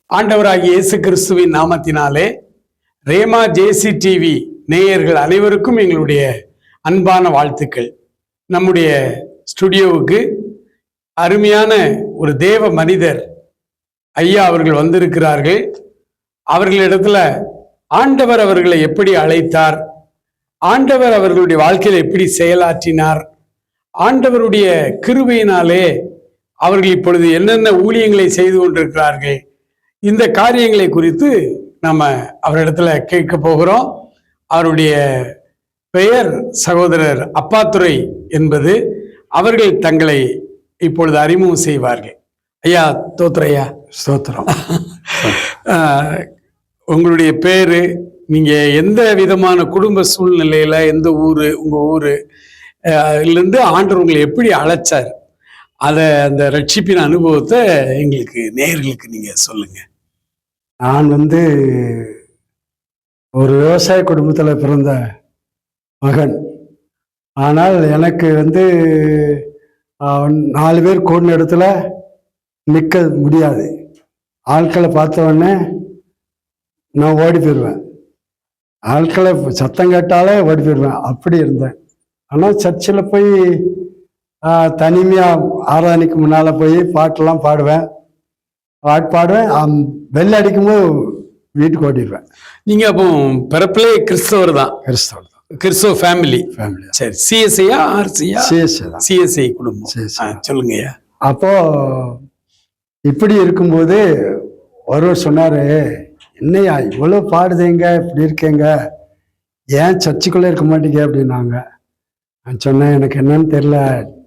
ஆண்டவராகிய இயேசு கிறிஸ்துவின் நாமத்தினாலே ரேமா ஜேசி டிவி நேயர்கள் அனைவருக்கும் எங்களுடைய அன்பான வாழ்த்துக்கள். நம்முடைய ஸ்டுடியோவுக்கு அருமையான ஒரு தேவ மனிதர் ஐயா அவர்கள் வந்திருக்கிறார்கள். அவர்களிடத்துல ஆண்டவர் அவர்களை எப்படி அழைத்தார், ஆண்டவர் அவர்களுடைய வாழ்க்கையில் எப்படி செயலாற்றினார், ஆண்டவருடைய கிருபையினாலே அவர்கள் இப்பொழுது என்னென்ன ஊழியங்களை செய்து கொண்டிருக்கிறார்கள், இந்த காரியங்களை குறித்து நம்ம அவரிடத்துல கேட்க போகிறோம். அவருடைய பெயர் சகோதரர் அப்பாத்துரை என்பது. அவர்கள் தங்களை இப்பொழுது அறிமுகம் செய்வார்கள். ஐயா தோத்திரையா ஸ்தோத்திரம். உங்களுடைய பேரு, நீங்க எந்த விதமான குடும்ப சூழ்நிலையில, எந்த ஊரு, உங்க ஊரு இருந்து ஆண்டவர் உங்களை எப்படி அழைச்சார், அந்த ரட்சிப்பின் அனுபவத்தை எங்களுக்கு நேயர்களுக்கு நீங்க சொல்லுங்க. நான் ஒரு விவசாய குடும்பத்தில் பிறந்த மகன். ஆனால் எனக்கு 4 பேர் கூடின இடத்துல நிற்க முடியாது. ஆட்களை பார்த்த உடனே நான் ஓடி போயிடுவேன். ஆட்களை சத்தம் கேட்டாலே ஓடி போயிடுவேன். அப்படி இருந்தேன். ஆனால் சர்ச்சில் போய் தனிமையாக ஆராதனைக்கு முன்னால் போய் பாட்டெல்லாம் பாடுவேன். பெல் அடிக்கும்போது வீட்டுக்கு ஓடிடுவேன். நீங்க அப்போ பிறப்பிலே கிறிஸ்தவர் தான்? கிறிஸ்தவ ஃபேமிலி. சரி, சிஎஸ்ஐயா ஆர்சியா? சிஎஸ்ஐ குடும்பம். சொல்லுங்கய்யா. அப்போ இப்படி இருக்கும்போது ஒருவர் சொன்னாரு, என்னையா இவ்வளோ பாடுதேங்க, இப்படி இருக்கேங்க, ஏன் சர்ச்சுக்குள்ளே இருக்க மாட்டீங்க அப்படின்னாங்க. நான் சொன்னேன், எனக்கு என்னன்னு தெரியல,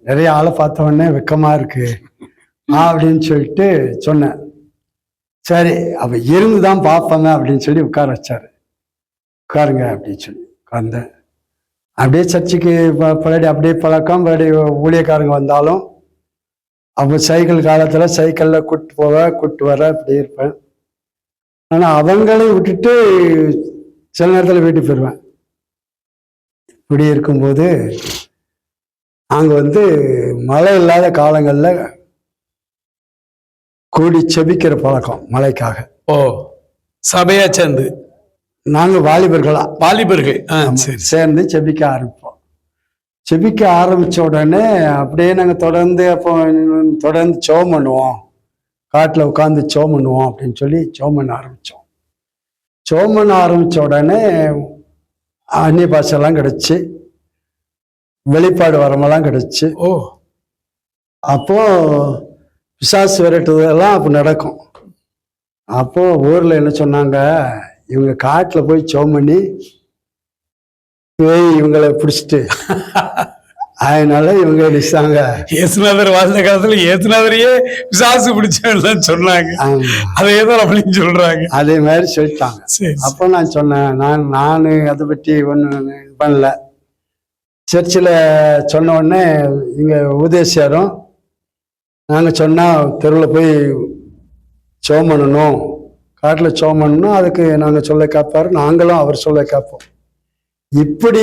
நிறைய ஆளை பார்த்த உடனே வெக்கமாக இருக்கு அப்படின்னு சொல்லிட்டு சொன்னேன். சரி, அப்போ இருந்து தான் பார்ப்பேங்க அப்படின்னு சொல்லி உட்கார வச்சாரு. உட்காருங்க அப்படின்னு சொல்லி உட்கார்ந்தேன். அப்படியே சர்ச்சுக்கு பழடி அப்படியே பழக்கம். பழடி ஊழியக்காரங்க வந்தாலும் அப்போ சைக்கிள் காலத்தில் சைக்கிளில் கூப்பிட்டு வர அப்படி இருப்பேன். ஆனால் அவங்களையும் விட்டுட்டு சில நேரத்தில் வீட்டுக்கு போயிடுவேன். இப்படி இருக்கும்போது அங்கே மழை இல்லாத காலங்களில் கூடி செபிக்கிற பழக்கம் மழைக்காக. ஓ, சபையா சேர்ந்து நாங்கள் வாலிபர்கள் சேர்ந்து செபிக்க ஆரம்பிப்போம். செபிக்க ஆரம்பித்த உடனே அப்படியே நாங்கள் தொடர்ந்து ஜெபம் பண்ணுவோம். காட்டில் உட்காந்து ஜெபம் பண்ணுவோம் அப்படின்னு சொல்லி ஜெபம் பண்ண ஆரம்பித்தோம். ஜெபம் பண்ண ஆரம்பித்த உடனே அந்நிய பாஷெல்லாம் கிடச்சி, வெளிப்பாடு வரமெல்லாம் கிடச்சி. ஓ, அப்போ பிசாசு விரட்டுதெல்லாம் அப்போ நடக்கும். அப்போ ஊரில் என்ன சொன்னாங்க, இவங்க காட்டில் போய் ஜெபம் பண்ணி இவங்களை பிடிச்சிட்டு அதனால இவங்க நினைச்சாங்க. இயேசுநாதர் வாழ்ந்த காலத்துல இயேசுநாதரையே பிசாசு பிடிச்சவங்க சொன்னாங்க, அதே தான் அப்படின்னு சொல்றாங்க. அதே மாதிரி சொல்லிட்டாங்க. அப்போ நான் சொன்னேன், நான் அதை பற்றி ஒன்றும் இது பண்ணல. சர்ச்சில் சொன்ன உடனே இங்கே உபதேசியாரும் நாங்கள் சொன்னால் தெருவில் போய் ஜெபம் பண்ணணும், காட்டில் ஜெபம் பண்ணணும், அதுக்கு நாங்கள் சொல்ல கேட்பார், நாங்களும் அவர் சொல்ல கேட்போம். இப்படி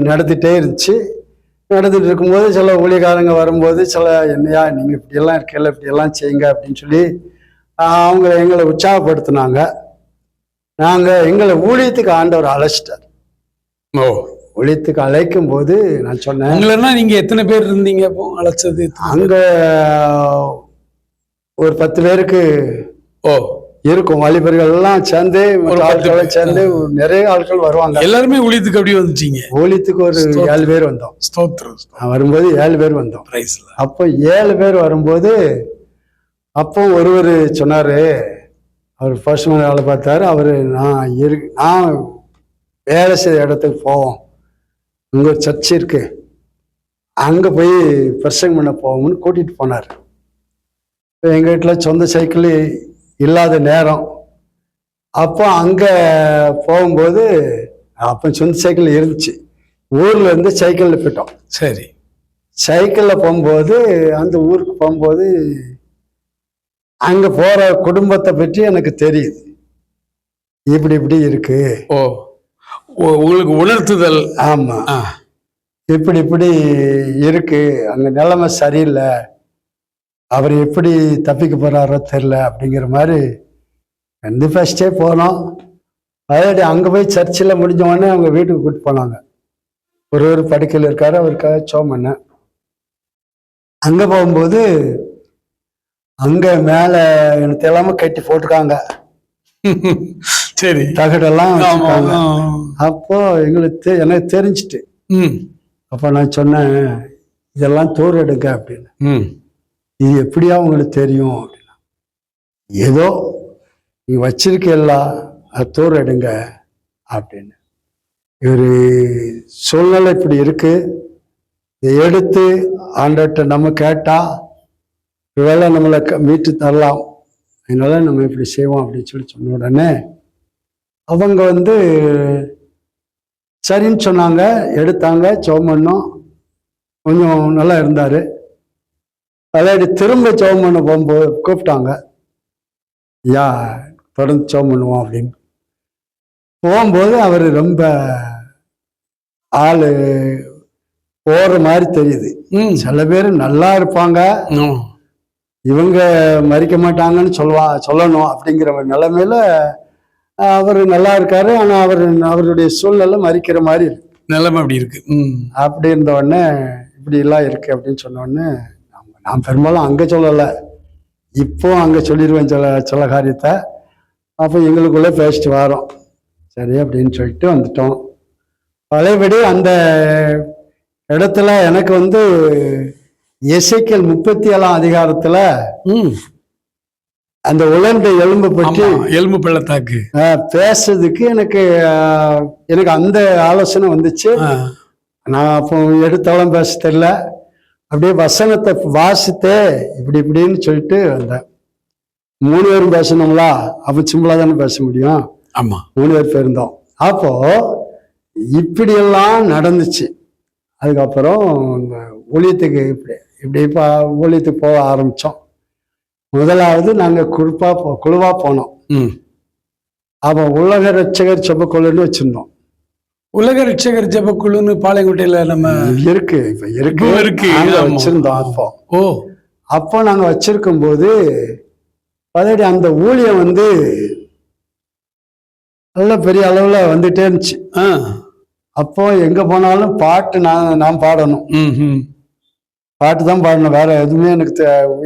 நடந்துகிட்டே இருந்துச்சு. நடந்துட்டு இருக்கும்போது சில ஊழியக்காரங்க வரும்போது என்னையா நீங்கள் இப்படியெல்லாம் இருக்கல, இப்படியெல்லாம் செய்யுங்க அப்படின்னு சொல்லி எங்களை உற்சாகப்படுத்தினாங்க. நாங்கள் எங்களை ஊழியத்துக்கு ஆண்டவர் அழைச்சிட்டார். ஓ, ஒழித்துக்கு அழைக்கும் போது நான் சொன்னேன், உங்களா நீங்க எத்தனை பேர் இருந்தீங்க அப்போ அழைச்சது? அங்க ஒரு 10 பேருக்கு இருக்கும். வாலிபர்கள் எல்லாம் சேர்ந்து ஆட்களை சேர்ந்து நிறைய ஆட்கள் வருவாங்க. எல்லாருமே ஊழியத்துக்கு அப்படி வந்துட்டீங்க? ஊழியத்துக்கு ஒரு 7 பேர் வந்தோம். வரும்போது 7 பேர் வந்தோம். அப்போ 7 பேர் வரும்போது அப்போ ஒருவர் சொன்னாரு, அவர் பர்சனல் ஆளை பார்த்தாரு. அவரு நான் வேலை செய்த இடத்துக்கு போவோம், அங்கே ஒரு சர்ச் இருக்கு, அங்கே போய் பிரசங்கம் பண்ண போவோம்னு கூட்டிகிட்டு போனார். எங்கள் வீட்டில் சொந்த சைக்கிள் இல்லாத நேரம். அப்போ அங்கே போகும்போது அப்போ சொந்த சைக்கிள் இருந்துச்சு. ஊரில் இருந்து சைக்கிளில் போயிட்டோம். சரி, சைக்கிளில் போகும்போது அந்த ஊருக்கு போகும்போது அங்கே போகிற குடும்பத்தை பற்றி எனக்கு தெரியுது, இப்படி இருக்கு. ஓ, உங்களுக்கு உணர்த்துதல்? ஆமா, இப்படி இருக்கு, அங்க நிலைமை சரியில்லை, அவர் எப்படி தப்பிக்க போறாரோ தெரியல அப்படிங்கிற மாதிரி வந்து ஃபர்ஸ்டே போனோம். அதாவது அங்கே போய் சர்ச்சில் முடிஞ்ச உடனே அவங்க வீட்டுக்கு கூப்பிட்டு போனாங்க. ஒரு படுக்கையில் இருக்காரு, அவருக்காக ஜெபம் பண்ணேன். அங்கே போகும்போது அங்கே மேலே எனக்கு எல்லாமே கட்டி போட்டிருக்காங்க, சரி, தகடெல்லாம் வச்சிருக்காங்க. அப்போ எங்களுக்கு எனக்கு தெரிஞ்சிட்டு, அப்போ நான் சொன்னேன், இதெல்லாம் தூர் எடுங்க அப்படின்னு. இது எப்படியா உங்களுக்கு தெரியும் அப்படின்னா, ஏதோ நீ வச்சிருக்கல அது தூர் எடுங்க அப்படின்னு. ஒரு சூழ்நிலை இப்படி இருக்கு, இதை எடுத்து ஆண்டவர்கிட்ட நம்ம கேட்டா வேலை நம்மளை மீட்டு தரலாம், அதனால நம்ம இப்படி செய்வோம் அப்படின்னு சொன்ன உடனே அவங்க வந்து சரின்னு சொன்னாங்க. எடுத்தாங்க, ஜெபம் பண்ணோம், கொஞ்சம் நல்லா இருந்தார். அதாவது திரும்ப ஜெபம் பண்ண போகும்போது கூப்பிட்டாங்க, ஐயா தொடர்ந்து ஜெபம் பண்ணுவோம் அப்படின்னு. போகும்போது அவர் ரொம்ப ஆளு போற மாதிரி தெரியுது. சில பேர் நல்லா இருப்பாங்க, இவங்க மறிக்க மாட்டாங்கன்னு சொல்லணும் அப்படிங்கிற ஒரு நிலைமையில அவர் நல்லா இருக்காரு. ஆனா அவருடைய சூழ்நிலை மறிக்கிற மாதிரி இருக்கு, நிலைமை அப்படி இருக்கு. அப்படி இருந்த உடனே இப்படி எல்லாம் இருக்கு அப்படின்னு சொன்ன உடனே நான் பெரும்பாலும் அங்க சொல்லலை, இப்போ அங்க சொல்லிடுவேன் சில காரியத்தை. அப்போ எங்களுக்குள்ள பேசிட்டு வரோம், சரி அப்படின்னு சொல்லிட்டு வந்துட்டோம். பழையபடி அந்த இடத்துல எனக்கு வந்து எசேக்கியேல் 37 அதிகாரத்துல அந்த உலர்ந்த எலும்பு பற்றி, எலும்பு பள்ளத்தாக்கு பேசுறதுக்கு எனக்கு அந்த ஆலோசனை வந்துச்சு. நான் அப்போ எடுத்தாலும் பேச தெரியல, அப்படியே வசனத்தை வாசித்தே இப்படின்னு சொல்லிட்டு வந்தேன். 3 பேரும் பேசணுங்களா, அப்போ சிம்பிளா தானே பேச முடியும். ஆமா, 3 பேர் போயிருந்தோம். அப்போ இப்படியெல்லாம் நடந்துச்சு. அதுக்கப்புறம் ஊழியத்துக்கு இப்படி ஊழியத்துக்கு போக ஆரம்பிச்சோம். முதலாவது நாங்க குழுவா போனோம். அப்போ உலக ரட்சகர் ஜெபக்குழுன்னு வச்சிருந்தோம். உலக ரட்சகர் ஜெபக்குழுன்னு பாளையங்கோட்டையில நம்ம இருக்கு, இப்ப இருக்கு வச்சிருந்தோம். அப்போ நாங்க வச்சிருக்கும் போது பதடி அந்த ஊழியம் வந்து நல்ல பெரிய அளவுல வந்துட்டே இருந்துச்சு. அப்போ எங்க போனாலும் பாட்டு நான் பாடணும், பாட்டு தான் பாடணும், வேற எதுவுமே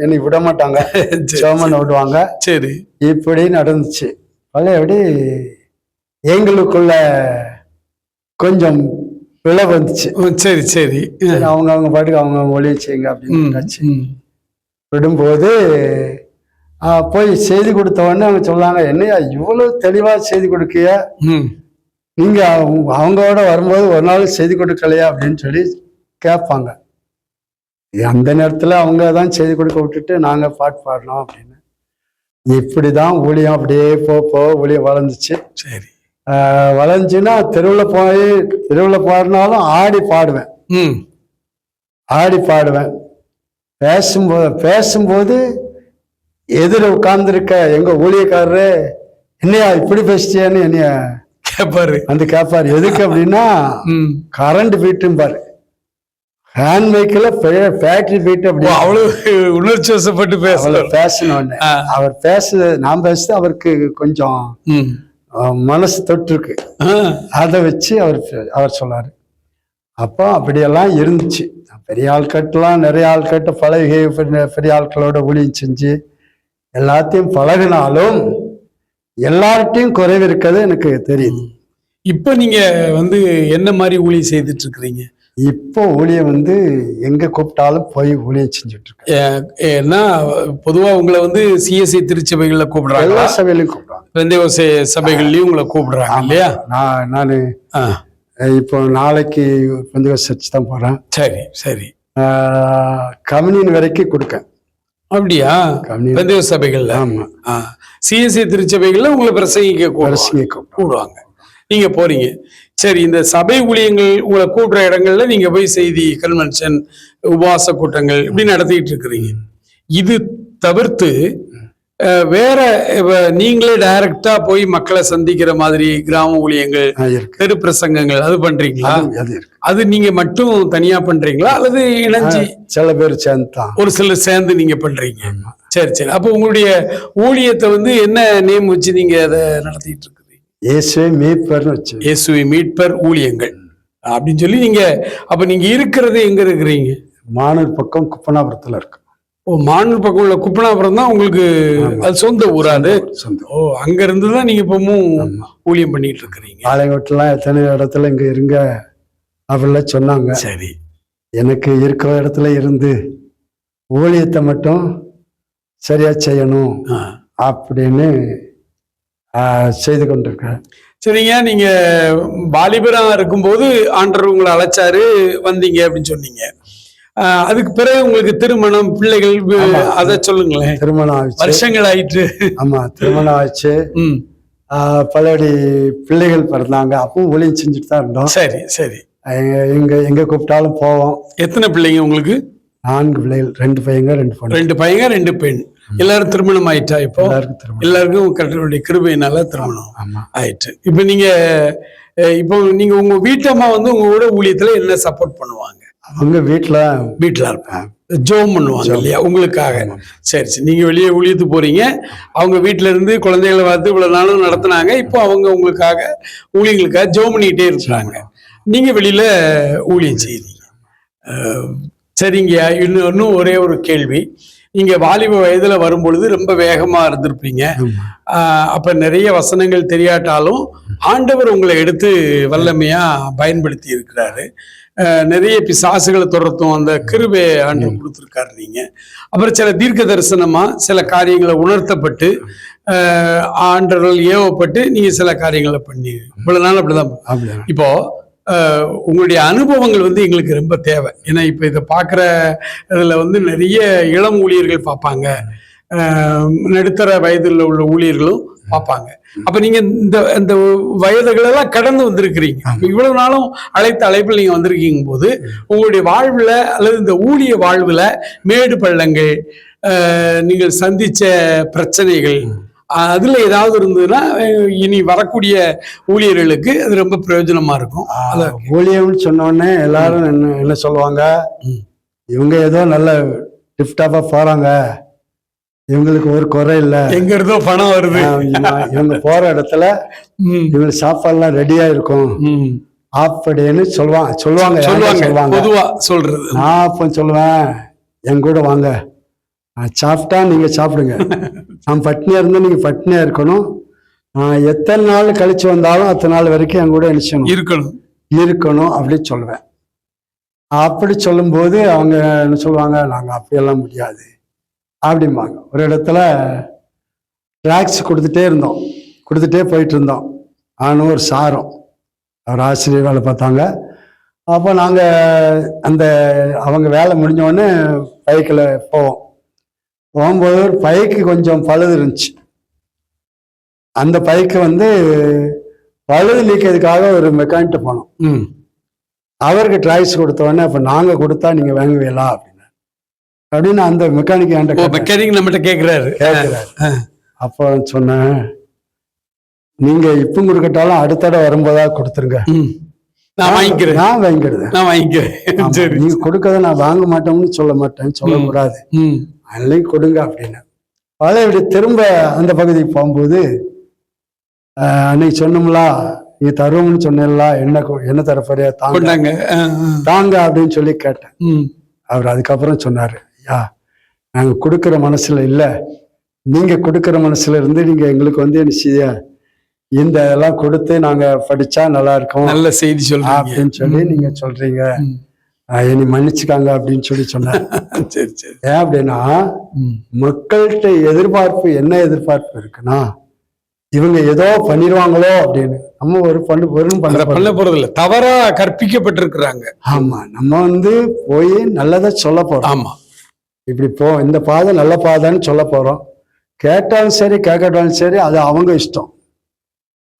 என்னை விட மாட்டாங்க, சோமனை விடுவாங்க. சரி, இப்படி நடந்துச்சு. பழையபடி எங்களுக்குள்ள கொஞ்சம் விலை வந்துச்சு. சரி சரி, அவங்க பாட்டுக்கு அவங்க ஒளிய செய்யுங்க அப்படின்னு விடும்போது போய் செய்தி கொடுத்த உடனே அவங்க சொன்னாங்க, என்னையா இவ்வளவு தெளிவா செய்தி கொடுக்கிய, நீங்க அவங்களோட வரும்போது ஒரு நாள் செய்தி கொடுக்கலையா அப்படின்னு சொல்லி கேட்பாங்க. அந்த நேரத்துல அவங்க தான் செய்தி கொடுக்க விட்டுட்டு நாங்க பாட்டு பாடணும் அப்படின்னு. இப்படிதான் ஊழியம் அப்படியே ஊழியம் வளர்ந்துச்சு. சரி, வளைஞ்சுன்னா தெருவில் பாடினாலும் ஆடி பாடுவேன். பேசும்போது எதிர உட்கார்ந்துருக்க எங்க ஊழியக்காரரு, என்னையா இப்படி பேசிட்டியான்னு என்னைய கேட்பாரு. எதுக்கு அப்படின்னா கரண்ட் போயிட்டும் பாரு, ஹேண்ட் மைக்கில் ஃபேக்டரி போயிட்டு அப்படி அவ்வளவு உணர்ச்சி வசப்பட்டு பேசணும். அவர் நான் பேசுறது அவருக்கு கொஞ்சம் மனசு தொற்றுருக்கு. அதை வச்சு அவர் சொன்னாரு. அப்போ அப்படியெல்லாம் இருந்துச்சு. பெரிய ஆட்கட்டெல்லாம் நிறைய ஆட்கட்ட பழகி பெரிய ஆட்களோட ஊழியம் செஞ்சு எல்லாத்தையும் பழகினாலும் எல்லார்ட்டையும் குறைவு இருக்கிறது எனக்கு தெரியுது. இப்போ நீங்க வந்து என்ன மாதிரி ஊழியம் செய்துட்டு இருக்கிறீங்க? இப்போ ஊழியம் வந்து எங்க கூப்பிட்டாலும் போய் ஊழியம் செஞ்சுட்டு இருக்கேன். ஏன்னா பொதுவா உங்களை வந்து சிஎஸ்ஐ திருச்சபைகள்ல கூப்பிடுறாங்க, எல்லா சபையிலையும் கூப்பிடுறாங்க, பெந்தேகோஸ்தே சபைகள்லயும் உங்களை கூப்பிடுறாங்க இல்லையா? நான் இப்போ நாளைக்கு பெந்தேகோஸ்தே சர்ச் தான் போறேன். சரி சரி, கம்யூனியன் வரைக்கும் கொடுக்கேன். அப்படியா? பெந்தேகோஸ்தே சபைகள்ல. ஆமா, சிஎஸ்ஐ திருச்சபைகள்ல உங்களை பிரசங்கிக்க கூப்பிடுவாங்க, நீங்க போறீங்க. சரி, இந்த சபை ஊழியங்கள் உங்களை கூட்டுற இடங்கள்ல நீங்க போய் செய்தி கன்வென்ஷன், உபவாச கூட்டங்கள் இப்படி நடத்திட்டு இருக்கிறீங்க. இது தவிர்த்து வேற நீங்களே டைரக்டா போய் மக்களை சந்திக்கிற மாதிரி கிராம ஊழியங்கள், தெரு பிரசங்கங்கள் அது பண்றீங்களா? அது நீங்க மட்டும் தனியா பண்றீங்களா அல்லது இணைஞ்சு சில பேர் சேர்ந்து, ஒரு சிலர் சேர்ந்து நீங்க பண்றீங்க? சரி சரி. அப்போ உங்களுடைய ஊழியத்தை வந்து என்ன நேம் வச்சு நீங்க அதை நடத்திட்டு இருக்கிறீங்க? இயேசுவே மீட்பர்னு வச்சு. இயேசுவை மீட்பர் ஊழியங்கள் அப்படின்னு சொல்லி நீங்க, அப்ப நீங்க இருக்கிறது எங்க இருக்கிறீங்க? மானூர் பக்கம் குப்பனாபுரத்துல இருக்கு. ஓ, மானூர் பக்கம் உள்ள குப்பனாபுரம் தான் உங்களுக்கு அது சொந்த ஊரா அது? சொந்த. ஓ, அங்க இருந்து தான் நீங்க இப்பவும் ஊழியம் பண்ணிட்டு இருக்கிறீங்க. பாளையங்கோட்டெல்லாம் எத்தனை இடத்துல இங்க இருங்க அப்படிலாம் சொன்னாங்க. சரி. எனக்கு இருக்கிற இடத்துல இருந்து ஊழியத்தை மட்டும் சரியா செய்யணும் அப்படின்னு செய்து கொண்டிருக்கேன். சரிங்க. நீங்க வாலிபரா இருக்கும்போது ஆண்டவர் உங்களை அழைச்சாரு, வந்தீங்க அப்படின்னு சொன்னீங்க. அதுக்கு பிறகு உங்களுக்கு திருமணம், பிள்ளைகள், அதை சொல்லுங்களேன். திருமணம் ஆயிடுச்சு, வருஷங்கள் ஆயிட்டு. ஆமா, திருமணம் ஆயிடுச்சு. பலபடி பிள்ளைகள் பிறந்தாங்க. அப்பவும் ஊழியம் செஞ்சுட்டு தான் இருந்தோம். சரி சரி. எங்க கூப்பிட்டாலும் போவோம். எத்தனை பிள்ளைங்க உங்களுக்கு? 4 பிள்ளைகள், 2 பையங்க 2 பொண்ணு. 2 பையங்க 2 பெண். எல்லாரும் திருமணம் ஆயிட்டா? இப்போ எல்லாருக்கும் கர்த்தருடைய கிருபையினால திருமணம் ஆயிட்டு. இப்ப நீங்க உங்க வீட்டம்மா வந்து உங்க கூட ஊழியத்துல என்ன சப்போர்ட் பண்ணுவாங்க? அவங்க வீட்டுல இருப்பாங்க, ஜோம் பண்ணுவாங்க இல்லையா உங்களுக்காக? சரி சரி. நீங்க வெளியே ஊழியத்துக்கு போறீங்க, அவங்க வீட்டுல இருந்து குழந்தைகளை பார்த்து இவ்வளவு நாளும் நடத்துனாங்க. இப்போ அவங்க உங்களுக்காக ஊழியங்களுக்காக ஜோம் பண்ணிக்கிட்டே இருக்கிறாங்க, நீங்க வெளியில ஊழியம் செய்றீங்க. சரிங்க. இன்னும் ஒரே ஒரு கேள்வி. நீங்க வாலிப வயதுல வரும்பொழுது ரொம்ப வேகமா இருந்திருப்பீங்க. அப்ப நிறைய வசனங்கள் தெரியாட்டாலும் ஆண்டவர் உங்களை எடுத்து வல்லமையா பயன்படுத்தி இருக்கிறாரு. நிறைய பிசாசுகளை துரத்தும் அந்த கிருபை ஆண்டவர் கொடுத்துருக்காரு. நீங்க அப்புறம் சில தீர்க்க தரிசனமா சில காரியங்களை உணர்த்தப்பட்டு ஆண்டவர்கள் ஏவப்பட்டு நீங்க சில காரியங்களை பண்ணி இவ்வளவு நாள் அப்படிதான். இப்போ உங்களுடைய அனுபவங்கள் வந்து எங்களுக்கு ரொம்ப தேவை. ஏன்னா இப்ப இதை பார்க்குற இதுல வந்து நிறைய இளம் ஊழியர்கள் பார்ப்பாங்க, நடுத்தர வயதில் உள்ள ஊழியர்களும் பார்ப்பாங்க. அப்ப நீங்க இந்த வயதுகளெல்லாம் கடந்து வந்திருக்கிறீங்க. இவ்வளவு நாளும் அழைப்பில் நீங்க வந்திருக்கீங்க போது உங்களுடைய வாழ்வுல அல்லது இந்த ஊழிய வாழ்வுல மேடு பள்ளங்கள், நீங்கள் சந்திச்ச பிரச்சனைகள், அதுல ஏதாவது இருந்ததுன்னா இனி வரக்கூடிய ஊழியர்களுக்கு அது ரொம்ப பிரயோஜனமா இருக்கும். ஊழியம்னு சொன்னோடனே எல்லாரும் என்ன சொல்லுவாங்க, இவங்க ஏதோ நல்ல டிப்டாப்பா போறாங்க, இவங்களுக்கு ஒரு குறை இல்லை, எங்க இருந்தோ பணம் வருது, இவங்க போற இடத்துல இவங்க சாப்பாடுலாம் ரெடியா இருக்கும் அப்படின்னு சொல்லுவாங்க. பொதுவா சொல்றது. நான் அப்ப சொல்லுவேன், என் கூட வாங்க, சாப்பிட்டா நீங்க சாப்பிடுங்க, நான் பட்னியா இருந்தா நீங்க பட்னியா இருக்கணும், எத்தனை நாள் கழிச்சு வந்தாலும் அத்தனை நாள் வரைக்கும் என் கூட இருக்கணும் அப்படின்னு சொல்லுவேன். அப்படி சொல்லும்போது அவங்க என்ன சொல்லுவாங்க, நாங்க அப்படியெல்லாம் முடியாது அப்படிம்பாங்க. ஒரு இடத்துல ட்ராக்ஸ் கொடுத்துட்டே போயிட்டு இருந்தோம். நானும் ஒரு சாரம், அவர் ஆசிரியர் வேலை பார்த்தாங்க. அப்போ நாங்கள் அவங்க வேலை முடிஞ்சோடனே பைக்கில் போகும்போது ஒரு பைக்கு கொஞ்சம் பழுது இருந்துச்சு. அந்த பைக்கு வந்து பழுது நீக்கிறதுக்காக ஒரு மெக்கானிக்கிட்ட போனோம். அவருக்கு ட்ராக்ஸ் கொடுத்தோடனே, அப்போ நாங்கள் கொடுத்தா நீங்கள் வாங்குவீங்களா அப்படின்னு அந்த மெக்கானிக் நம்மகிட்ட கேட்குறாரு. அப்போ சொன்னேன், நீங்க இப்போ கொடுக்கட்டாலும் அடுத்த தடவை வரும்போதா கொடுத்துருங்க, நான் வாங்கிக்கிறேன். நீங்க கொடுக்கறத நான் வாங்க மாட்டோம்னு சொல்லக்கூடாது, அன்னைக்கு கொடுங்க அப்படின்னு. பழைய திரும்ப அந்த பகுதிக்கு போகும்போது அன்னைக்கு சொன்னோம்லா, நீ தருவோம்னு சொன்னீங்களா, என்ன தரப்பறியா தாங்க அப்படின்னு சொல்லி கேட்டேன். அவர் அதுக்கப்புறம் சொன்னாரு, ஐயா நாங்க கொடுக்குற மனசுல இல்ல, நீங்க கொடுக்குற மனசுல இருந்து நீங்க எங்களுக்கு வந்து என்ன செய்ய, இந்த இதெல்லாம் கொடுத்து நாங்க படிச்சா நல்லா இருக்கும், நல்ல செய்தி சொல்றீங்க அப்படின்னு சொல்லி நீங்க சொல்றீங்க, என்னை மன்னிச்சுக்காங்க அப்படின்னு சொல்லி சொன்னார். சரி சரி. ஏன் அப்படின்னா, மக்கள்கிட்ட என்ன எதிர்பார்ப்பு இருக்குன்னா, இவங்க ஏதோ பண்ணிடுவாங்களோ அப்படின்னு. நம்ம பண்ண போறது இல்லை, தவறா கற்பிக்கப்பட்டிருக்கிறாங்க. ஆமா, நம்ம வந்து போய் நல்லதை சொல்ல போறோம். ஆமா, இப்படி இந்த பாதை நல்ல பாதைன்னு சொல்ல போறோம். கேட்டாலும் சரி கேட்கட்டாலும் சரி, அது அவங்க இஷ்டம்.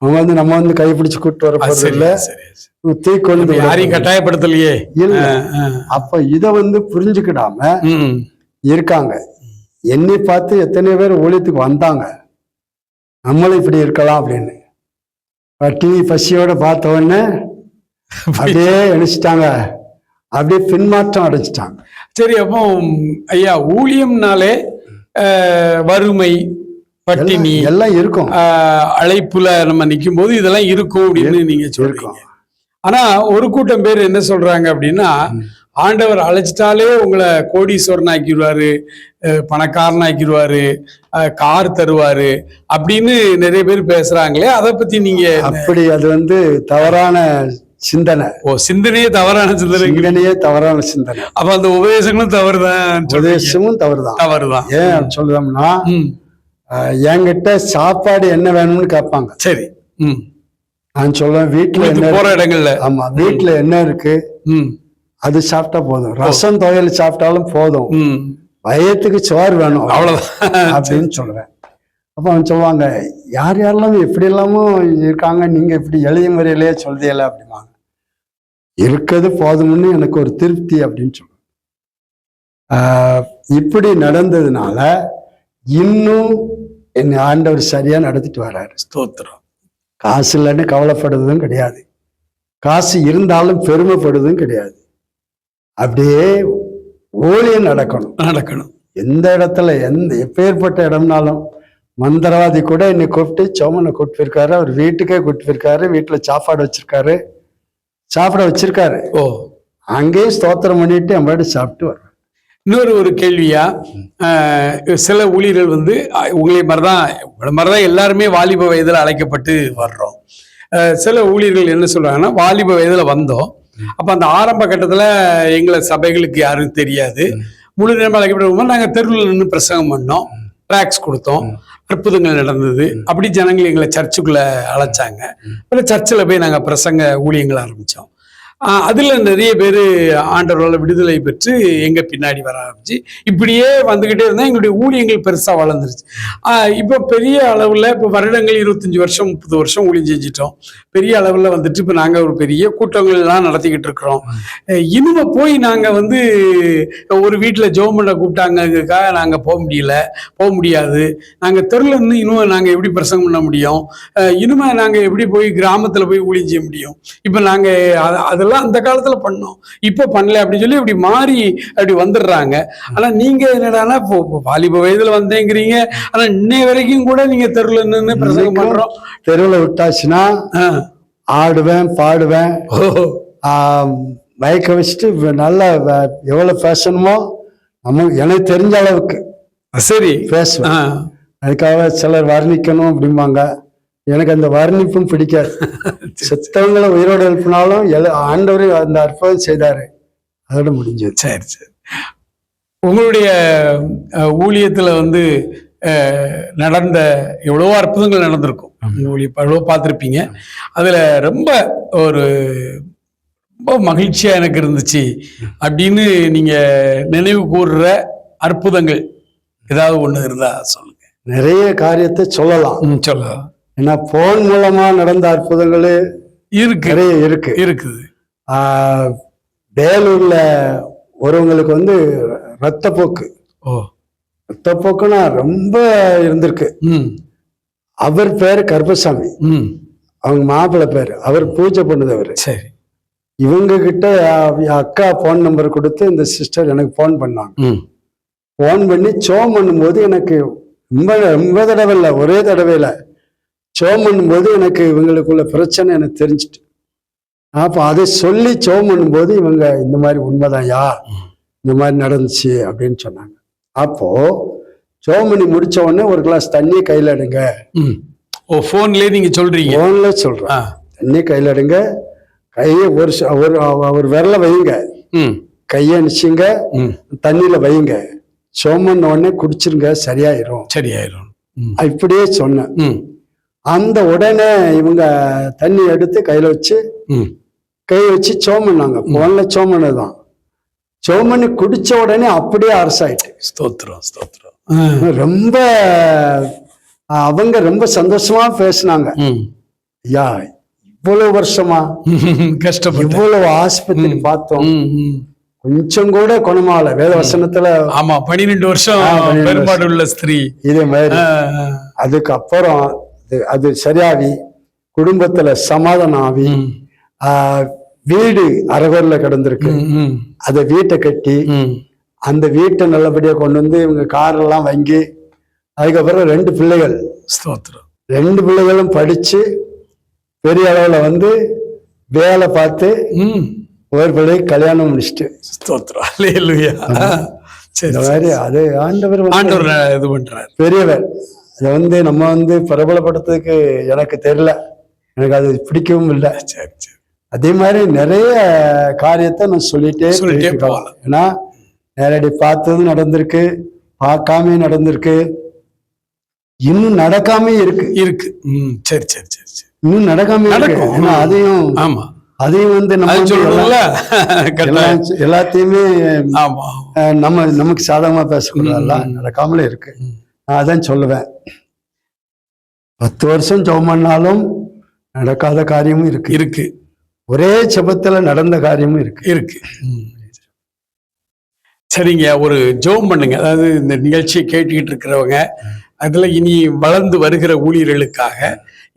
அவங்க வந்து நம்ம வந்து கைப்பிடிச்சு கூப்பிட்டு வர போறது இல்ல, தீ கொண்டு யாரையும் கட்டாயப்படுத்தலையே இல்ல. அப்ப இத வந்து புரிஞ்சுக்கிடாம இருக்காங்க. என்னை பார்த்து எத்தனை பேர் ஊழியத்துக்கு வந்தாங்க, நம்மளும் இப்படி இருக்கலாம் அப்படின்னு. டிவி பசியோட பார்த்த உடனே அப்படியே நினைச்சிட்டாங்க, அப்படியே பின்மாற்றம் அடைஞ்சிட்டாங்க. சரி, அப்போ ஐயா ஊழியம்னாலே வறுமை, பட்டினி, எல்லாம் இருக்கும். அழைப்புல நம்ம நிற்கும் போது இதெல்லாம் இருக்கும் அப்படின்னு நீங்க சொல்றீங்க. ஆனா ஒரு கூட்டம் பேர் என்ன சொல்றாங்க அப்படின்னா, ஆண்டவர் அழைச்சிட்டாலே உங்களை கோடீஸ்வரன் ஆக்கிடுவாரு, பணக்காரன் ஆக்கிடுவாரு, கார் தருவாரு அப்படின்னு நிறைய பேர் பேசுறாங்களே, அதை பத்தி நீங்க? அப்படி அது தவறான சிந்தனை. சிந்தனையே தவறான சிந்தனையே தவறான சிந்தனை. அப்ப அந்த உபதேசங்களும் தவறுதான். உபதேசமும் தவறுதான். ஏன் சொல்றோம்னா, என்கிட்ட சாப்பாடு என்ன வேணும்னு கேட்பாங்க. சரி. நான் சொல்றேன், வீட்டுல போற இடங்கள்ல. ஆமா, வீட்டுல என்ன இருக்கு அது சாப்பிட்டா போதும். ரசம் துவையல் சாப்பிட்டாலும் போதும், வயத்துக்கு சோறு வேணும் அவ்வளவுதான் அப்படின்னு சொல்றேன். அப்ப அவன் சொல்லுவாங்க, யார் யாரெல்லாம் எப்படி எல்லாமோ இருக்காங்க, நீங்க இப்படி எளிய முறையிலேயே சொல்றீங்களா அப்படிம்பாங்க. இருக்கிறது போதும்னு எனக்கு ஒரு திருப்தி அப்படின்னு சொல்லுவேன். இப்படி நடந்ததுனால இன்னும் என் ஆண்டவர் சரியா நடத்திட்டு வர்றாரு. ஸ்தோத்திரம். காசு இல்லைன்னு கவலைப்படுறதும் கிடையாது, காசு இருந்தாலும் பெருமைப்படுவதும் கிடையாது. அப்படியே ஊழியம் நடக்கணும். எந்த இடத்துல எப்பேற்பட்ட இடம்னாலும், மந்திரவாதி கூட என்னை கூப்பிட்டு சோமனை கூப்பிட்டு போயிருக்காரு, அவர் வீட்டுக்கே கூப்பிட்டு போயிருக்காரு, வீட்டுல சாப்பாட வச்சிருக்காரு. அங்கேயும் ஸ்தோத்திரம் பண்ணிட்டு நம்மளோட சாப்பிட்டு வர்றோம். இன்னொரு கேள்வியா, சில ஊழியர்கள் உங்களை மாதிரிதான் எல்லாருமே வாலிப வயதுல அழைக்கப்பட்டு வர்றோம். சில ஊழியர்கள் என்ன சொல்றாங்கன்னா, வாலிப வயதுல வந்தோம், அப்ப அந்த ஆரம்ப கட்டத்துல எங்களை சபைகளுக்கு யாரும் தெரியாது, முழு நேரம் அழைக்கப்பட்டு நாங்க தெருவில் நின்று பிரசங்கம் பண்ணோம், ட்ராக்ஸ் கொடுத்தோம், அற்புதங்கள் நடந்தது. அப்படி ஜனங்கள் எங்களை சர்ச்சுக்குள்ள அழைச்சாங்க. அப்புறம் சர்ச்சில் போய் நாங்கள் பிரசங்க ஊழியங்கள் ஆரம்பித்தோம். அதுல நிறைய பேர் ஆண்டவரால் விடுதலை பெற்று எங்க பின்னாடி வர ஆரம்பிச்சு, இப்படியே வந்துகிட்டே இருந்தா எங்களுடைய ஊழியங்கள் பெருசா வளர்ந்துருச்சு. இப்போ பெரிய அளவுல, இப்போ வருடங்கள் 25 வருஷம் 30 வருஷம் ஊழியம் செஞ்சிட்டோம். பெரிய அளவுல இப்போ நாங்க ஒரு பெரிய கூட்டங்கள் எல்லாம் நடத்திக்கிட்டு இருக்கிறோம். இனிமே போய் நாங்க ஒரு வீட்டுல ஜெபம் பண்ண கூப்பிட்டாங்கக்காக நாங்க போக முடியாது. நாங்க தெருல இருந்து இன்னும் நாங்க எப்படி பிரசங்கம் பண்ண முடியும், இனிமே நாங்க எப்படி போய் கிராமத்துல போய் ஊழியம் செய்ய முடியும். இப்ப நாங்க அதெல்லாம் அந்த காலத்துல பண்ணோம், இப்ப பண்ணல அப்படின்னு சொல்லி இப்படி மாறி அப்படி வந்துடுறாங்க. ஆனா நீங்க என்னடானா வாலிப வயதுல வந்தேங்கிறீங்க, ஆனா இன்னைய வரைக்கும் கூட நீங்க தெருவுல நின்று பிரசங்கம் பண்றோம். தெருவுல விட்டாச்சுன்னா ஆடுவேன், பாடுவேன், மயக்க வச்சுட்டு நல்லா எவ்வளவு பேசணுமோ எனக்கு தெரிஞ்ச அளவுக்கு சரி பேசுவேன். அதுக்காக சிலர் வர்ணிக்கணும் அப்படிம்பாங்க, எனக்கு அந்த வர்ணிப்பும் பிடிக்காது. செத்தவங்களை உயிரோடு எழுப்பினாலும் ஆண்டவர் அந்த அற்புதம் செய்தாரு, அதோட முடிஞ்சது. சரி சரி. உங்களுடைய ஊழியத்துல நடந்த எவ்வளவோ அற்புதங்கள் நடந்திருக்கும், எவ்வளோ பார்த்துருப்பீங்க. அதுல ரொம்ப மகிழ்ச்சியா எனக்கு இருந்துச்சு அப்படின்னு நீங்க நினைவு கூறுற அற்புதங்கள் ஏதாவது ஒண்ணு இருந்தா சொல்லுங்க. நிறைய காரியத்தை சொல்லலாம். ஏன்னா போன் மூலமா நடந்த அற்புதங்கள் நிறைய இருக்குது. வேலூர்ல ஒருவங்களுக்கு ரத்தப்போக்குன்னா ரொம்ப இருந்திருக்கு. அவர் பேரு கருப்பசாமி, அவங்க மாப்பிள்ளை பேரு, அவர் பூஜை பண்ணுதவர். சரி. இவங்க கிட்ட அக்கா போன் நம்பர் கொடுத்து இந்த சிஸ்டர் எனக்கு போன் பண்ணாங்க. போன் பண்ணி சோம் பண்ணும்போது எனக்கு ரொம்ப தடவை இல்லை, ஒரே தடவையில சோம் பண்ணும்போது எனக்கு இவங்களுக்குள்ள பிரச்சனை எனக்கு தெரிஞ்சிட்டு, அப்போ அதை சொல்லி சோம் பண்ணும்போது இவங்க இந்த மாதிரி உண்மைதான்யா, இந்த மாதிரி நடந்துச்சு அப்படின்னு சொன்னாங்க. அப்போ சோம் பண்ணி முடிச்ச உடனே ஒரு கிளாஸ் தண்ணி கையில் எடுங்க. போன்ல நீங்க சொல்றீங்க? போன்ல சொல்றேன். தண்ணி கையில் எடுங்க, கையை ஒரு விரல வைங்க, கையை அணிச்சிங்க, தண்ணியில வைங்க, சோமன் உடனே குடிச்சிருங்க, சரியாயிரும். இப்படியே சொன்னேன். அந்த உடனே இவங்க தண்ணி எடுத்து கையில வச்சு சோமன்னாங்க. போன்ல சோமனதான். சோமனி குடிச்ச உடனே அப்படியே அரசாயிட்டு. ஸ்தோத்திரம் ஸ்தோத்திரம். ரொம்ப அவங்க ரொம்ப சந்தோஷமா பேசினாங்க. ஐயா, இவ்வளவு வருஷமா கஷ்டப்பட்டு இவ்வளவு ஆஸ்பத்திரி பார்த்தோம், கொஞ்சம் கூட குணமால. வேத வசனத்துல 12 வருஷம் பெரும்பாடு உள்ள ஸ்திரீ இதே மாதிரி. அதுக்கப்புறம் அது சரியாவி, குடும்பத்துல சமாதானம் ஆவி, வீடு அரகூர்ல கிடந்திருக்கு, அதை வீட்டை கட்டி அந்த வீட்டை நல்லபடியா கொண்டு வந்து இவங்க காரெல்லாம் வாங்கி, அதுக்கப்புறம் 2 பிள்ளைகள், ஸ்தோத்திரம். 2 பிள்ளைகளும் படிச்சு பெரிய அளவுல வந்து வேலை பார்த்து ஒரு பிள்ளை கல்யாணம் முடிச்சுட்டு. ஸ்தோத்திரம். அல்லேலூயா. சரி, இந்த மாதிரி அது ஆண்டவர் ஆண்டவர் இது பண்றாரு. பெரியவர். அதை வந்து நம்ம வந்து பிரபலப்படுத்துறதுக்கு எனக்கு தெரியல, எனக்கு அது பிடிக்கவும் இல்லை. சரி சரி. அதே மாதிரி நிறைய காரியத்தை நான் சொல்லிட்டே போகலாம். ஏன்னா நேரடி பார்த்ததும் நடந்திருக்கு, பார்க்காம நடந்திருக்கு, இன்னும் நடக்காம இருக்கு. சரி சரி சரி சரி. இன்னும் நடக்காம இருக்கு. ஏன்னா அதையும் ஆமா, அதையும் வந்து நம்ம எல்லாத்தையுமே நமக்கு சாதகமா பேசக்கூடாதுல்ல, நடக்காமலே இருக்கு. நான் அதான் சொல்லுவேன், 10 வருஷம் ஜெபம் பண்ணாலும் நடக்காத காரியமும் இருக்கு. ஒரே ஜெபத்துல நடந்த காரியமும் இருக்கு. சரிங்க, ஒரு ஜெபம் பண்ணுங்க. அதாவது இந்த நிகழ்ச்சியை கேட்டுக்கிட்டு இருக்கிறவங்க, அதுல இனி வளர்ந்து வருகிற ஊழியர்களுக்காக,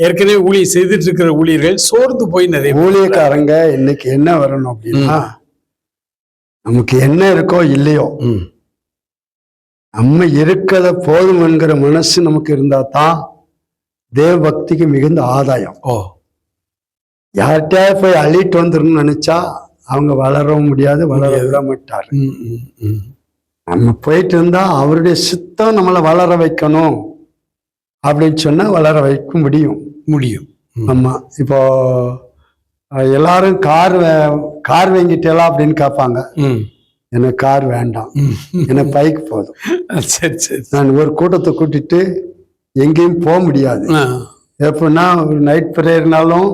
ஏற்கனவே ஊழியர் செய்துட்டு இருக்கிற ஊழியர்கள் சோர்ந்து போய் நிறைய ஊழியக்காரங்க இன்னைக்கு என்ன வரணும் அப்படின்னா, நமக்கு என்ன இருக்கோ இல்லையோ நம்ம இருக்கிறத போதும் என்கிற மனசு நமக்கு இருந்தா தான் தேவ பக்திக்கு மிகுந்த ஆதாயம். யார்கிட்ட போய் அள்ளிட்டு வந்துடணும்னு நினைச்சா அவங்க வளரவும் முடியாது, வளர விட மாட்டாரு. நம்ம போயிட்டு இருந்தா அவருடைய சித்தம் நம்மளை வளர வைக்கணும் அப்படின்னு சொன்னா வளர வைக்க முடியும். ஆமா. இப்போ எல்லாரும் கார் வாங்கிட்டேலாம் அப்படின்னு கேட்பாங்க. எனக்கு கார் வேண்டாம், எனக்கு பைக் போதும். சரி சரி. நான் ஒரு கூட்டத்தை கூட்டிட்டு எங்கேயும் போக முடியாது. எப்படின்னா ஒரு நைட் ப்ரேயர்னாலும்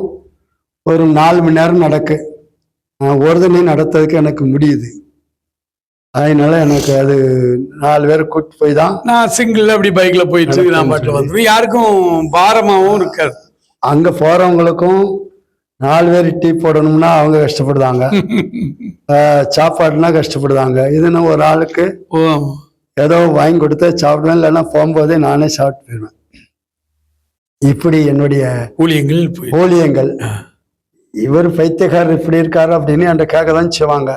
ஒரு 4 மணி நேரம் நடக்கு, ஒரு தண்ணி நடத்துறதுக்கு எனக்கு முடியுது. அதனால எனக்கு அது 4 பேரை கூட்டு போய் தான் நான் சிங்கிள் அப்படி பைக்ல போயிட்டு நான் பாட்டு வந்துடுவேன். யாருக்கும் பாரமாவும் இருக்காது. அங்க போறவங்களுக்கும் 4 பேர் டீ போடணும்னா அவங்க கஷ்டப்படுதாங்க, சாப்பாடுனா கஷ்டப்படுதாங்க. இதுன்னா ஒரு ஆளுக்கு ஏதோ வாங்கி கொடுத்தா சாப்பிடுவேன், இல்லைன்னா போகும்போதே நானே சாப்பிட்டு போயிடுவேன். இப்படி என்னுடைய ஊழியங்கள். இவர் பைத்தியக்காரர் இப்படி இருக்காரு அப்படின்னு என்கிட்ட கேட்க தான் செய்வாங்க.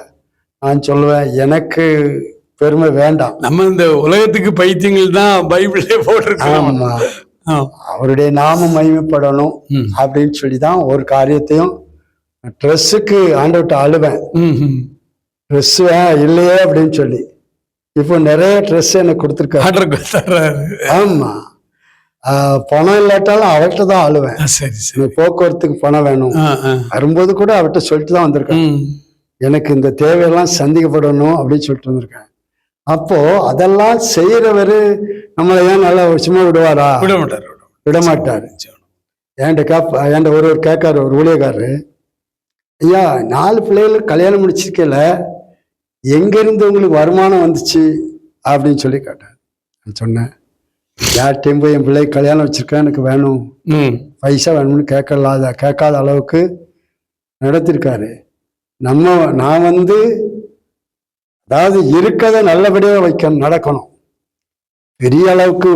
நான் சொல்லுவேன், எனக்கு பெருமை வேண்டாம். நம்ம இந்த உலகத்துக்கு பைத்தியங்கள் தான் பைபிளே போட்டிருக்கோம். ஆமா, அவருடைய நாமம் மகிமைப்படணும் அப்படின்னு சொல்லி தான் ஒரு காரியத்தையும். ட்ரெஸ்ஸுக்கு ஆண்டவர்கிட்ட அழுவேன், ட்ரெஸ் இல்லையே அப்படின்னு சொல்லி. இப்போ நிறைய ட்ரெஸ் எனக்கு கொடுத்துருக்காரு. ஆமா, பணம் இல்லாட்டாலும் அவர்கிட்ட தான் அழுவேன். போக்குவரத்துக்கு பணம் வேணும், வரும்போது கூட அவர்கிட்ட சொல்லிட்டு தான் வந்திருக்கேன், எனக்கு இந்த தேவையெல்லாம் சந்திக்கப்படணும் அப்படின்னு சொல்லிட்டு வந்திருக்கேன். அப்போ அதெல்லாம் செய்யறவரு நம்மளை ஏன் நல்லா சும்மா விடுவாரா? விட மாட்டாரு. என்கிட்ட ஒரு கேட்காரு, ஒரு ஊழியக்காரரு, ஐயா 4 பிள்ளைகளுக்கு கல்யாணம் முடிச்சிருக்கல, எங்கிருந்து உங்களுக்கு வருமானம் வந்துச்சு அப்படின்னு சொல்லி கேட்டார். நான் சொன்னேன், யார்கிட்டையும் போய் என் பிள்ளைக்கு கல்யாணம் வச்சிருக்கேன், எனக்கு வேணும், பைசா வேணும்னு கேட்காத அளவுக்கு நடத்திருக்காரு. நான் வந்து அதாவது இருக்கதை நல்லபடியாக நடக்கணும், பெரிய அளவுக்கு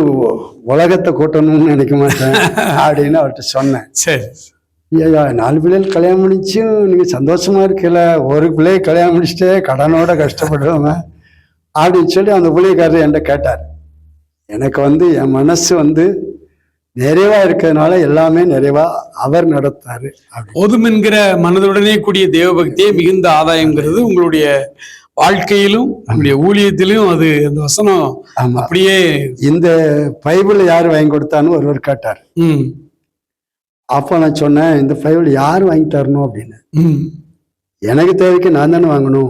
உலகத்தை கூட்டணும்னு நினைக்க மாட்டேன் அப்படின்னு அவர்கிட்ட சொன்னேன். சரி ஐயா, 4 பிள்ளைகள் கல்யாணம் முடிச்சும் நீங்க சந்தோஷமா இருக்கல, ஒரு பிள்ளையை கல்யாணம் முடிச்சுட்டே கடனோட கஷ்டப்படுறவங்க அப்படின்னு சொல்லி அந்த ஊழியக்காரர் என்கிட்ட கேட்டார். எனக்கு வந்து என் மனசு வந்து நிறைவா இருக்கிறதுனால எல்லாமே நிறைவா அவர் நடத்தாரு. போதும் என்கிற மனதுடனே கூடிய தேவபக்தியே மிகுந்த ஆதாயம்ங்கிறது உங்களுடைய வாழ்க்கையிலும் உங்களுடைய ஊழியத்திலும் அது அந்த வசனம் அப்படியே. இந்த பைபிள் யாரு வாங்கி கொடுத்தான்னு ஒருவர் கேட்டார். அப்ப நான் சொன்னேன், இந்த பைபிள் யாரு வாங்கி தரணும் அப்படின்னு. எனக்கு தேவைக்கு நான் தானே வாங்கணும்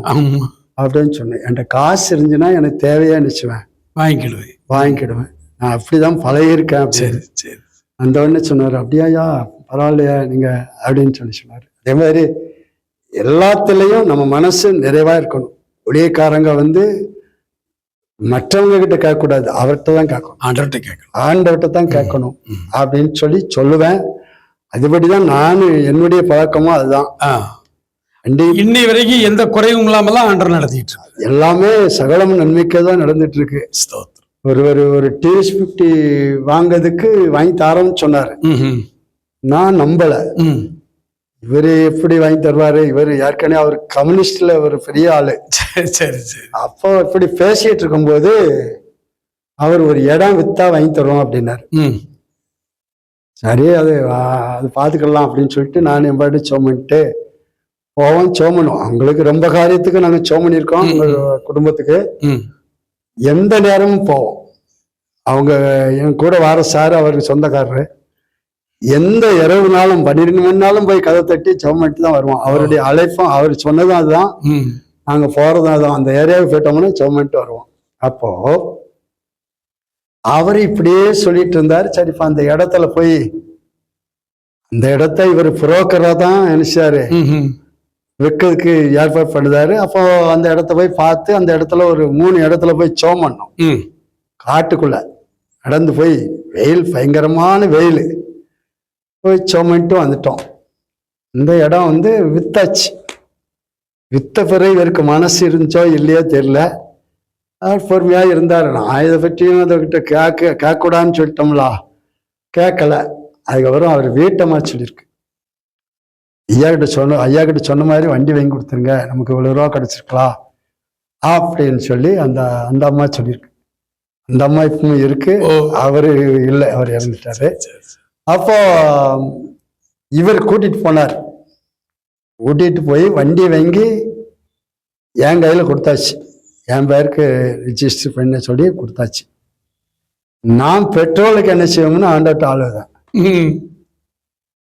அப்படின்னு சொன்னேன். என்கிட்ட காசு இருந்துச்சுன்னா எனக்கு தேவையா நினைச்சுவேன், வாங்கிக்கிடுவேன். நான் அப்படிதான் பழகிருக்கேன். சரி சரி. அந்த உடனே சொன்னார், அப்படியாயா பரவாயில்லையா நீங்க அப்படின்னு சொன்னார். அதே மாதிரி எல்லாத்துலயும் நம்ம மனசு நிறைவா இருக்கணும். ஊழியக்காரங்க வந்து மற்றவங்க கிட்ட கேட்கக்கூடாது, அவர்கிட்ட தான் கேட்கணும், ஆண்டவர்கிட்ட தான் கேட்கணும் அப்படின்னு சொல்லுவேன். அதுபடிதான் நான் என்னுடைய பழக்கமும் அதுதான். இன்னை வரைக்கும் எந்த குறையும் இல்லாம தான் ஆண்டவர் நடத்திட்டு இருக்கு. எல்லாமே சகலமும் நன்மைக்கே தான் நடந்துட்டு இருக்கு. ஒரு TS50 வாங்கிறதுக்கு வாங்கி தரோம்னு சொன்னாரு. நான் நம்பல. இவரு எப்படி வாங்கி தருவாரு, இவர் ஏற்கனவே அவர் கம்யூனிஸ்ட்ல ஒரு பெரிய ஆளு. சரி சரி சரி. அப்போ இப்படி பேசிட்டு இருக்கும்போது அவர் ஒரு இடம் வித்தா வாங்கி தருவோம் அப்படின்னாரு. சரி, அது பார்த்துக்கலாம் அப்படின்னு சொல்லிட்டு நான் என் பாட்டு சோமன்ட்டு போவோம். சோமனும் அவங்களுக்கு ரொம்ப காரியத்துக்கு நாங்கள் சோமனிருக்கோம். குடும்பத்துக்கு எந்த நேரமும் போவோம். அவங்க என் கூட வார சார் அவருக்கு சொந்தக்காரரு. எந்த இரவு நாளும் 12 மணி நாளும் போய் கதை தட்டி சோமன்ட்டு தான் வருவோம். அவருடைய அழைப்பும் அவர் சொன்னதும் அதுதான், நாங்கள் போறதும் அதுதான். அந்த ஏரியாவுக்கு போயிட்டோம்னா சோமன்ட்டு வருவோம். அப்போ அவர் இப்படியே சொல்லிட்டு இருந்தார். சரிப்பா, அந்த இடத்துல போய் அந்த இடத்த இவர் புரோக்கரா தான் நினைச்சாரு விற்கிறதுக்கு ஏற்பாடு பண்ணுதாரு. அப்போ அந்த இடத்த போய் பார்த்து அந்த இடத்துல ஒரு 3 இடத்துல போய் சோம் பண்ணோம். காட்டுக்குள்ள நடந்து போய், வெயில் பயங்கரமான வெயில், போய் சோமன்ட்டு வந்துட்டோம். இந்த இடம் வித்தாச்சு. வித்த பிறகு இவருக்கு மனசு இருந்துச்சோ இல்லையோ தெரியல, அவர் பொறுமையா இருந்தாரு. நான் இதை பற்றியும் அதற்கிட்ட கேட்கக்கூடாதுன்னு சொல்லிட்டோம்லா, கேட்கல. அதுக்கப்புறம் அவர் வீட்டம்மா சொல்லியிருக்கு, ஐயா கிட்ட சொன்ன மாதிரி வண்டி வாங்கி கொடுத்துருங்க, நமக்கு இவ்வளவு ரூபா கிடைச்சிருக்கலாம் அப்படின்னு சொல்லி அந்த அம்மா சொல்லியிருக்கு. அந்த அம்மா இப்பவும் இருக்கு, அவரு இல்லை, அவர் இறந்துட்டாரு. அப்போ இவர் கூட்டிட்டு போனார். கூட்டிட்டு போய் வண்டி வாங்கி என் கையில கொடுத்தாச்சு. என் பேருக்கு ரிஜிஸ்டர் பண்ண சொல்லி கொடுத்தாச்சு. நான் பெட்ரோலுக்கு என்ன செய்வோம்னு ஆண்டோட்ட ஆளுதான்.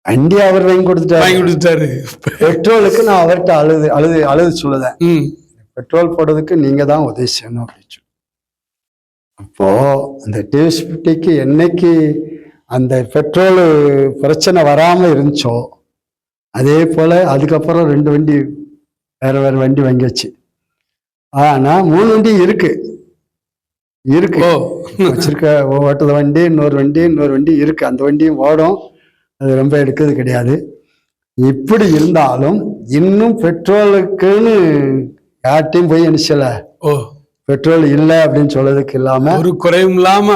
வண்டி அவர் வாங்கி கொடுத்துட்டாரு. பெட்ரோலுக்கு நான் அவர்கிட்ட அழுது சொல்லுதேன், பெட்ரோல் போடுறதுக்கு நீங்க தான் உதவி செய்யணும் அப்படின்னு சொல்லி. அப்போ அந்த டிஎஸ்50க்கு என்னைக்கு அந்த பெட்ரோல் பிரச்சனை வராம இருந்துச்சோ, அதே போல அதுக்கப்புறம் 2 வண்டி வேற வண்டி வாங்கியாச்சு. ஆனா 3 வண்டி இருக்கு வச்சிருக்க. ஓட்டுற வண்டி, இன்னொரு வண்டி இருக்கு. அந்த வண்டியும் ஓடும், அது ரொம்ப எடுக்கிறது கிடையாது. இப்படி இருந்தாலும் இன்னும் பெட்ரோலுக்குன்னு யார்ட்டையும் போய் அனுப்பிச்சல, பெட்ரோல் இல்லை அப்படின்னு சொல்றதுக்கு இல்லாம ஒரு குறையும் இல்லாம.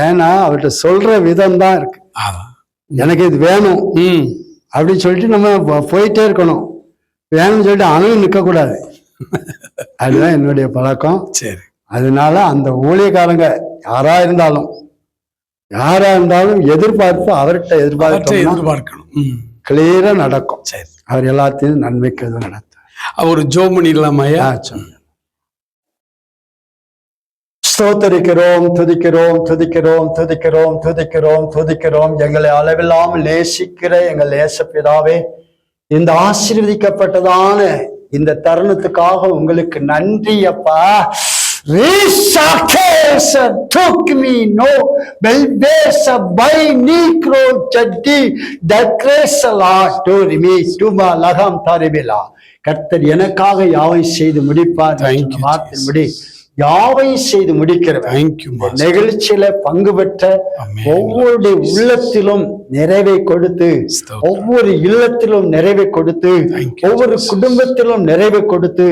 ஏன்னா அவர்கிட்ட சொல்ற விதம் தான் இருக்கு. எனக்கு இது வேணும் அப்படின்னு சொல்லிட்டு நம்ம போயிட்டே இருக்கணும். வேணும்னு சொல்லிட்டு அணுவும் நிற்க கூடாது. அதுதான் என்னுடைய பழக்கம். சரி. அதனால அந்த ஊழியக்காரங்க யாரா இருந்தாலும் எதிர்பார்ப்பு அவர்கிட்ட எதிர்பார்க்கணும், கிளியரா நடக்கும். சரி. அவர் எல்லாத்தையும் நன்மைக்கு எதுவும் நடத்த ஒரு ஜோமணி இல்லாமையா ஸ்தோத்தரிக்கிறோம், துதிக்கிறோம். எங்களை அளவில்லாமல் நேசிக்கிற எங்கள் நேசப்பிதாவே, இந்த ஆசீர்வதிக்கப்பட்டதான இந்த தருணத்துக்காக உங்களுக்கு நன்றி அப்பா. கர்த்தர் எனக்காக யாவை செய்து முடிப்பார். வார்த்தையின்படி யாவை செய்து முடிக்கிறவர். நிகழ்ச்சியில பங்கு பெற்ற ஒவ்வொரு உள்ளத்திலும் நிறைவை கொடுத்து, ஒவ்வொரு இல்லத்திலும் நிறைவை கொடுத்து, ஒவ்வொரு குடும்பத்திலும் நிறைவை கொடுத்து,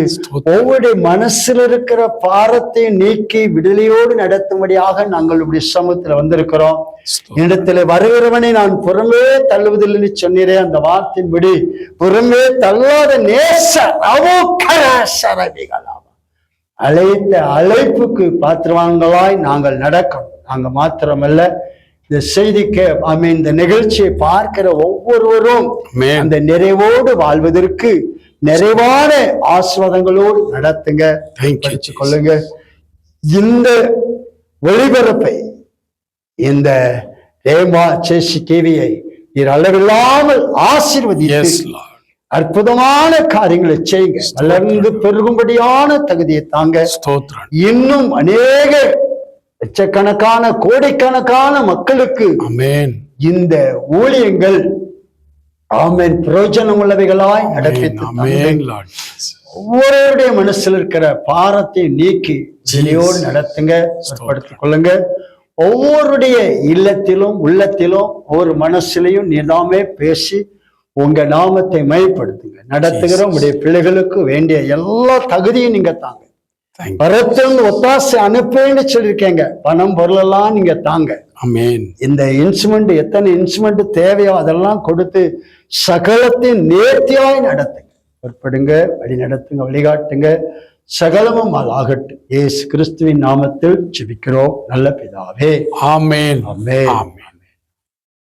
ஒவ்வொரு மனசில் இருக்கிற பாரத்தை நீக்கி விடுதலையோடு நடத்தும்படியாக நாங்கள் இப்படி சமூகத்துல வந்திருக்கிறோம். இடத்துல வருகிறவனை நான் புறமே தள்ளுவதில்லை சொன்னீரே, அந்த வார்த்தையின்படி புறமே தள்ளாத நேச அவகரசரவிகளா அழைத்த அழைப்புக்கு பாத்திரவான்களாய் நாங்கள் நடக்கணும். நாங்க மாத்திரமல்ல, இந்த செய்திக்கு இந்த நிகழ்ச்சியை பார்க்கிற ஒவ்வொருவரும் அந்த நிறைவோடு வாழ்வதற்கு நிறைவான ஆசீர்வாதங்களோடு நடத்துங்க, படிச்சு கொள்ளுங்க. இந்த ஒளிபரப்பை, இந்த ரேமா சேசி டிவியை நீர் அளவில்லாமல் ஆசீர்வதித்து அற்புதமான காரியங்களை செய்யுங்க. வளர்ந்து பெருகும்படியான தகுதியை தாங்க. இன்னும் அநேக லட்சக்கணக்கான கோடிக்கணக்கான மக்களுக்கு இந்த ஊழியங்கள் பிரயோஜனம் உள்ளவைகளாய் நடத்தி ஒவ்வொருடைய மனசில் இருக்கிற பாரத்தை நீக்கி வெளியோடு நடத்துங்க, படுத்திக் கொள்ளுங்க. ஒவ்வொருடைய இல்லத்திலும் உள்ளத்திலும் ஒவ்வொரு மனசிலையும் நீதாமே பேசி உங்க நாமத்தை மையப்படுத்துங்க. நடத்துகிற உங்களுடைய பிள்ளைகளுக்கு வேண்டிய எல்லா தகுதியும் நீங்க தாங்க. Thank you. பரத்திலிருந்து ஒத்தாசை அனுப்பேன்னு சொல்லியிருக்கேங்க. பணம் பொருளெல்லாம் நீங்க தாங்க. ஆமென். இந்த இன்ஸ்ட்ருமெண்ட் எத்தனை இன்ஸ்ட்ருமெண்ட் தேவையோ அதெல்லாம் கொடுத்து சகலத்தையும் நேர்த்தியாய் நடத்துங்க. பொறுப்படுங்க, வழி நடத்துங்க, வழிகாட்டுங்க. சகலமும் ஆகட்டும். இயேசு கிறிஸ்துவின் நாமத்தில் ஜெபிக்கிறோம் நல்ல பிதாவே. ஆமென். ஆமென். ஆமென்.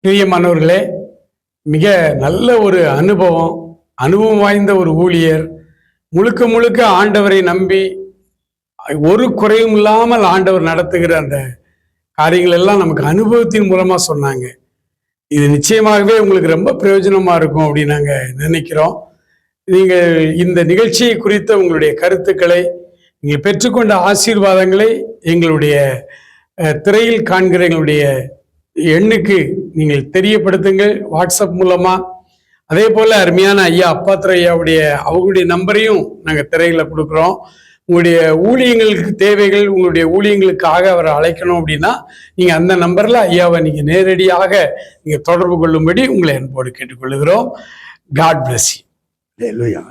பிரியமானவர்களே, மிக நல்ல ஒரு அனுபவம் வாய்ந்த ஒரு ஊழியர், முழுக்க முழுக்க ஆண்டவரை நம்பி ஒரு குறையும் இல்லாமல் ஆண்டவர் நடத்துகிற அந்த காரியங்கள் எல்லாம் நமக்கு அனுபவத்தின் மூலமா சொன்னாங்க. இது நிச்சயமாகவே உங்களுக்கு ரொம்ப பிரயோஜனமா இருக்கும் அப்படின்னு நாங்க நினைக்கிறோம். நீங்கள் இந்த நிகழ்ச்சியை குறித்த உங்களுடைய கருத்துக்களை, நீங்கள் பெற்றுக்கொண்ட ஆசீர்வாதங்களை எங்களுடைய திரையில் காண்கிற எங்களுடைய எண்ணுக்கு நீங்கள் தெரியப்படுத்துங்கள், வாட்ஸ்அப் மூலமா. அதே போல அருமையான ஐயா அப்பாத்திர ஐயாவுடைய அவங்களுடைய நம்பரையும் நாங்கள் திரையில கொடுக்குறோம். உங்களுடைய ஊழியங்களுக்கு தேவைகள், உங்களுடைய ஊழியங்களுக்காக அவரை அழைக்கணும் அப்படின்னா நீங்க அந்த நம்பர்ல ஐயாவை நீங்க நேரடியாக நீங்க தொடர்பு கொள்ளும்படி உங்களை அன்போடு கேட்டுக்கொள்கிறோம். God bless you. Hallelujah.